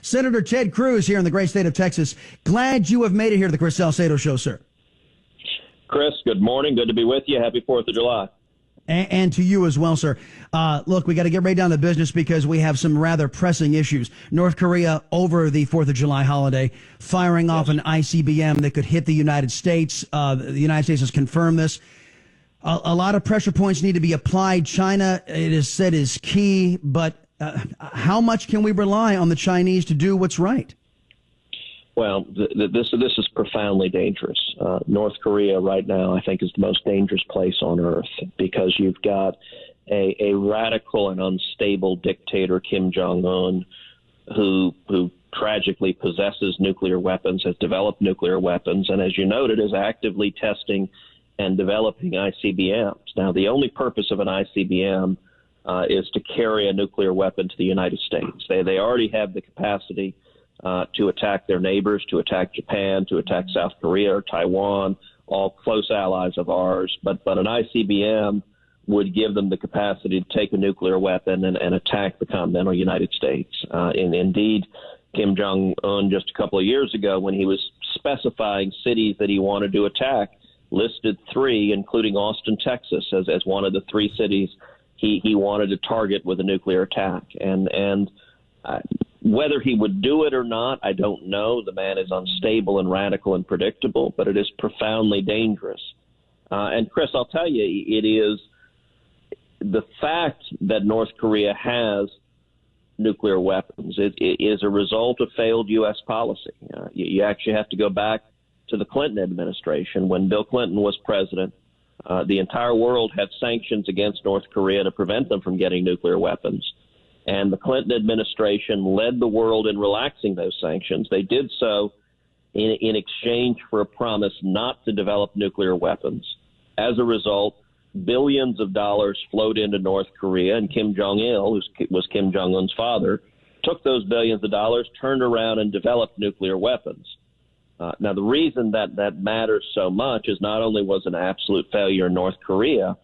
Senator Ted Cruz here in the great state of Texas. Glad you have made it here to the Chris Salcedo Show, sir. Chris, good morning. Good to be with you. Happy 4th of July. And to you as well, sir. Look, we got to get right down to business because we have some rather pressing issues. North Korea over the 4th of July holiday, firing off an ICBM that could hit the United States. The United States has confirmed this. A lot of pressure points need to be applied. China, it is said, is key, but how much can we rely on the Chinese to do what's right? Well, this is profoundly dangerous. North Korea right now, I think, is the most dangerous place on earth because you've got a radical and unstable dictator, Kim Jong-un, who tragically possesses nuclear weapons, has developed nuclear weapons, and as you noted, is actively testing and developing ICBMs. Now, the only purpose of an ICBM is to carry a nuclear weapon to the United States. They already have the capacity to attack their neighbors, to attack Japan, to attack South Korea or Taiwan, all close allies of ours. But an ICBM would give them the capacity to take a nuclear weapon and attack the continental United States. And indeed, Kim Jong-un just a couple of years ago, when he was specifying cities that he wanted to attack, listed 3, including Austin, Texas, as one of the 3 cities he wanted to target with a nuclear attack. And whether he would do it or not, I don't know. The man is unstable and radical and predictable, but it is profoundly dangerous. And, Chris, I'll tell you, it is the fact that North Korea has nuclear weapons. It is a result of failed U.S. policy. You actually have to go back to the Clinton administration. When Bill Clinton was president, the entire world had sanctions against North Korea to prevent them from getting nuclear weapons. And the Clinton administration led the world in relaxing those sanctions. They did so in exchange for a promise not to develop nuclear weapons. As a result, billions of dollars flowed into North Korea, and Kim Jong-il, who was Kim Jong-un's father, took those billions of dollars, turned around, and developed nuclear weapons. Now, the reason that matters so much is not only was it an absolute failure in North Korea,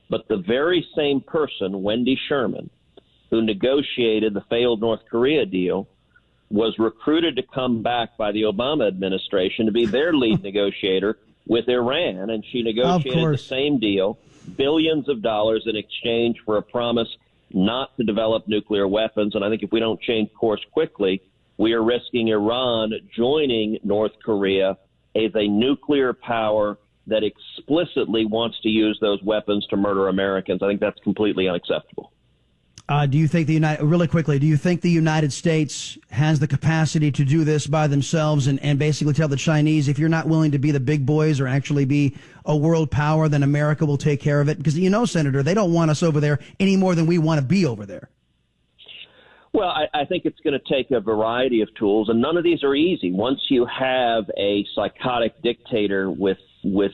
but the very same person, Wendy Sherman, who negotiated the failed North Korea deal, was recruited to come back by the Obama administration to be their lead negotiator with Iran, and she negotiated the same deal, billions of dollars in exchange for a promise not to develop nuclear weapons. And I think if we don't change course quickly, we are risking Iran joining North Korea as a nuclear power that explicitly wants to use those weapons to murder Americans. I think that's completely unacceptable. Do you think do you think the United States has the capacity to do this by themselves and basically tell the Chinese, if you're not willing to be the big boys or actually be a world power, then America will take care of it? Because, Senator, they don't want us over there any more than we want to be over there. Well, I think it's going to take a variety of tools, and none of these are easy. Once you have a psychotic dictator with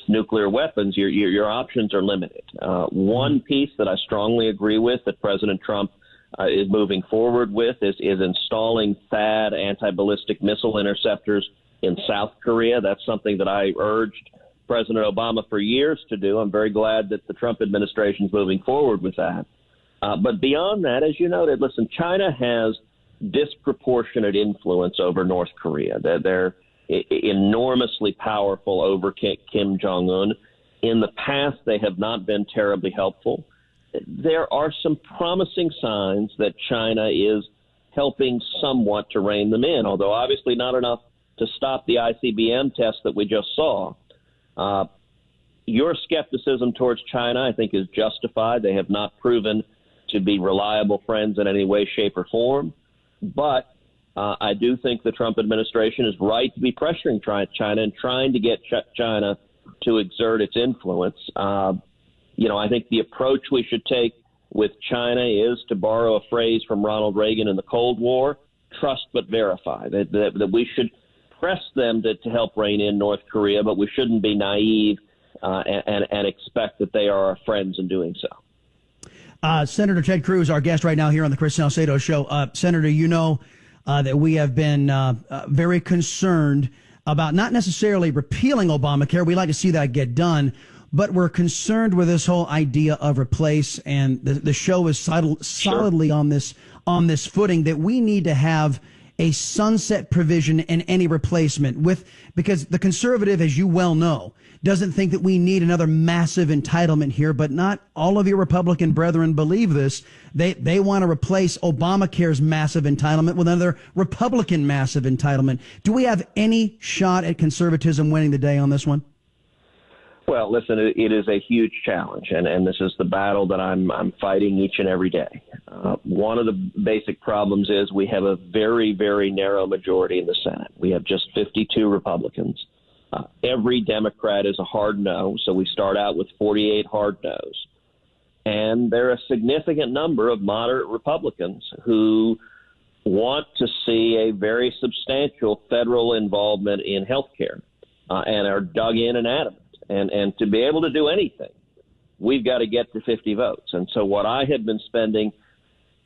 nuclear weapons, your options are limited. One piece that I strongly agree with that President Trump is moving forward with is installing THAAD anti-ballistic missile interceptors in South Korea. That's something that I urged President Obama for years to do. I'm very glad that the Trump administration is moving forward with that. But beyond that, as you noted, listen, China has disproportionate influence over North Korea. They're enormously powerful over Kim Jong-un. In the past, they have not been terribly helpful. There are some promising signs that China is helping somewhat to rein them in, although obviously not enough to stop the ICBM test that we just saw. Your skepticism towards China, I think, is justified. They have not proven to be reliable friends in any way, shape, or form. But I do think the Trump administration is right to be pressuring China and trying to get China to exert its influence. I think the approach we should take with China is, to borrow a phrase from Ronald Reagan in the Cold War, trust but verify, that we should press them to help rein in North Korea, but we shouldn't be naive and expect that they are our friends in doing so. Senator Ted Cruz, our guest right now here on the Chris Salcedo Show. Senator, that we have been very concerned about not necessarily repealing Obamacare. We like to see that get done, but we're concerned with this whole idea of replace, and the show is solidly on this footing that we need to have a sunset provision in any replacement because the conservative, as you well know, doesn't think that we need another massive entitlement here, but not all of your Republican brethren believe this. They want to replace Obamacare's massive entitlement with another Republican massive entitlement. Do we have any shot at conservatism winning the day on this one? Well, listen, it is a huge challenge, and this is the battle that I'm fighting each and every day. One of the basic problems is we have a very, very narrow majority in the Senate. We have just 52 Republicans. Every Democrat is a hard no, so we start out with 48 hard no's. And there are a significant number of moderate Republicans who want to see a very substantial federal involvement in health care and are dug in and adamant. And to be able to do anything, we've got to get to 50 votes. And so what I have been spending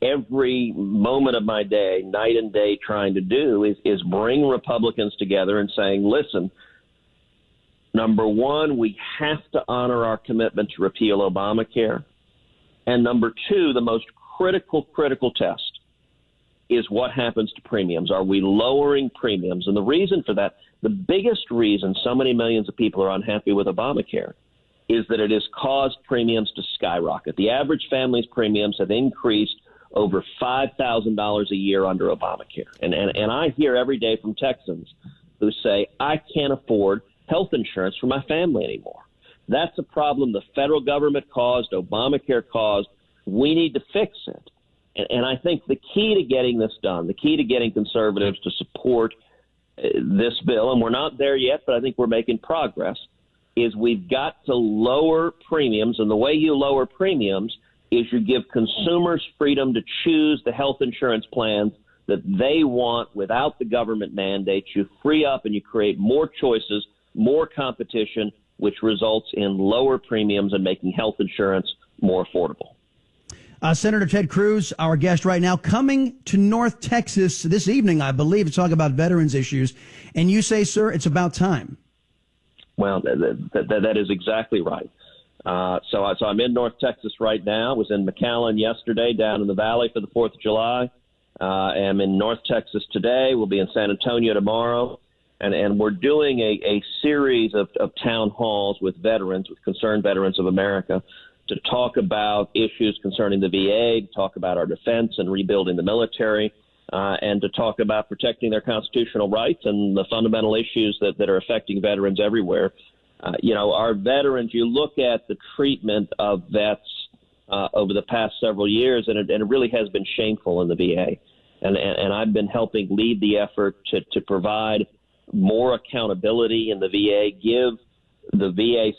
every moment of my day, night and day, trying to do is bring Republicans together and saying, listen, number one, we have to honor our commitment to repeal Obamacare. And number two, the most critical test is what happens to premiums. Are we lowering premiums? And the reason for that, the biggest reason so many millions of people are unhappy with Obamacare is that it has caused premiums to skyrocket. The average family's premiums have increased over $5,000 a year under Obamacare. And I hear every day from Texans who say, I can't afford health insurance for my family anymore. That's a problem the federal government caused, Obamacare caused. We need to fix it. And I think the key to getting this done, the key to getting conservatives to support this bill, and we're not there yet, but I think we're making progress, is we've got to lower premiums. And the way you lower premiums is you give consumers freedom to choose the health insurance plans that they want without the government mandates. You free up and you create more choices, more competition, which results in lower premiums and making health insurance more affordable. Senator Ted Cruz, our guest right now, coming to North Texas this evening, I believe, to talk about veterans issues. And you say, sir, it's about time. Well, that is exactly right. So I'm in North Texas right now. Was in McAllen yesterday, down in the Valley for the 4th of July. I'm in North Texas today. We'll be in San Antonio tomorrow. And we're doing a series of town halls with veterans, with concerned veterans of America, to talk about issues concerning the VA, to talk about our defense and rebuilding the military, and to talk about protecting their constitutional rights and the fundamental issues that are affecting veterans everywhere. Our veterans, you look at the treatment of vets over the past several years, and it really has been shameful in the VA. And I've been helping lead the effort to provide more accountability in the VA, give the VA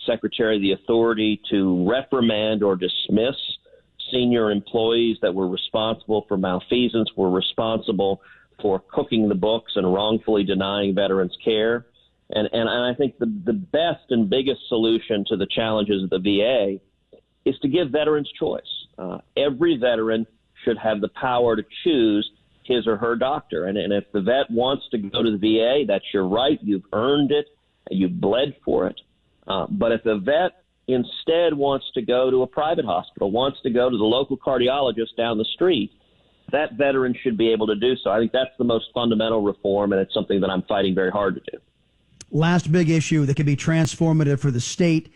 secretary the authority to reprimand or dismiss senior employees that were responsible for malfeasance, were responsible for cooking the books and wrongfully denying veterans care. And I think the best and biggest solution to the challenges of the VA is to give veterans choice. Every veteran should have the power to choose his or her doctor. And if the vet wants to go to the VA, that's your right. You've earned it. You bled for it. But if the vet instead wants to go to a private hospital, wants to go to the local cardiologist down the street, that veteran should be able to do so. I think that's the most fundamental reform, and it's something that I'm fighting very hard to do. Last big issue that could be transformative for the state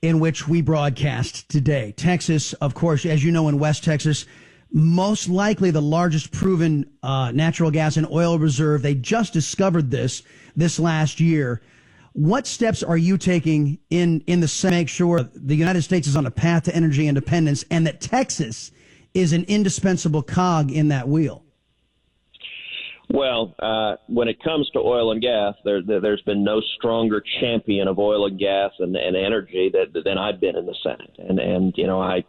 in which we broadcast today. Texas, of course, as you know, in West Texas, most likely the largest proven natural gas and oil reserve. They just discovered this last year. What steps are you taking in the Senate to make sure the United States is on a path to energy independence and that Texas is an indispensable cog in that wheel? Well, when it comes to oil and gas, there's been no stronger champion of oil and gas and energy than I've been in the Senate. And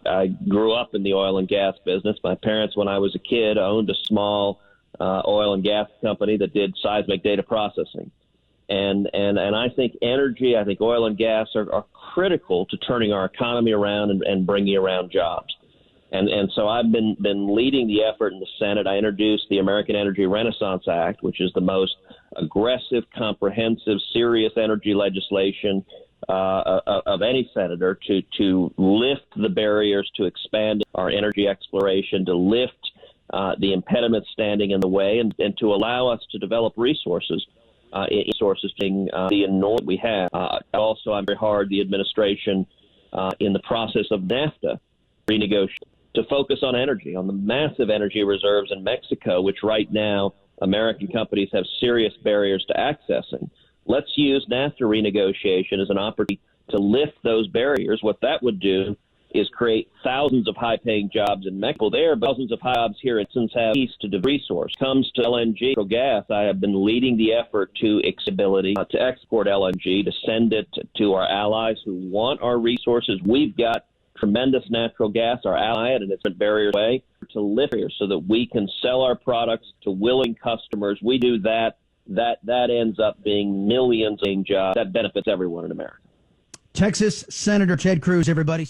I grew up in the oil and gas business. My parents, when I was a kid, owned a small oil and gas company that did seismic data processing. And I think energy, I think oil and gas are critical to turning our economy around and bringing around jobs. And so I've been leading the effort in the Senate. I introduced the American Energy Renaissance Act, which is the most aggressive, comprehensive, serious energy legislation of any senator to lift the barriers to expand our energy exploration, to lift the impediments standing in the way, and to allow us to develop resources. Being the enormous we have. Also, I'm very hard the administration in the process of NAFTA renegotiation to focus on energy, on the massive energy reserves in Mexico, which right now American companies have serious barriers to accessing. Let's use NAFTA renegotiation as an opportunity to lift those barriers. What that would do is create thousands of high-paying jobs in Mexico there, thousands of jobs here have east to the resource. Comes to LNG, natural gas, I have been leading the effort to ability to export LNG, to send it to our allies who want our resources. We've got tremendous natural gas, our ally, and it's a barrier way to lift here so that we can sell our products to willing customers. We do that ends up being millions of jobs that benefits everyone in America. Texas Senator Ted Cruz, everybody.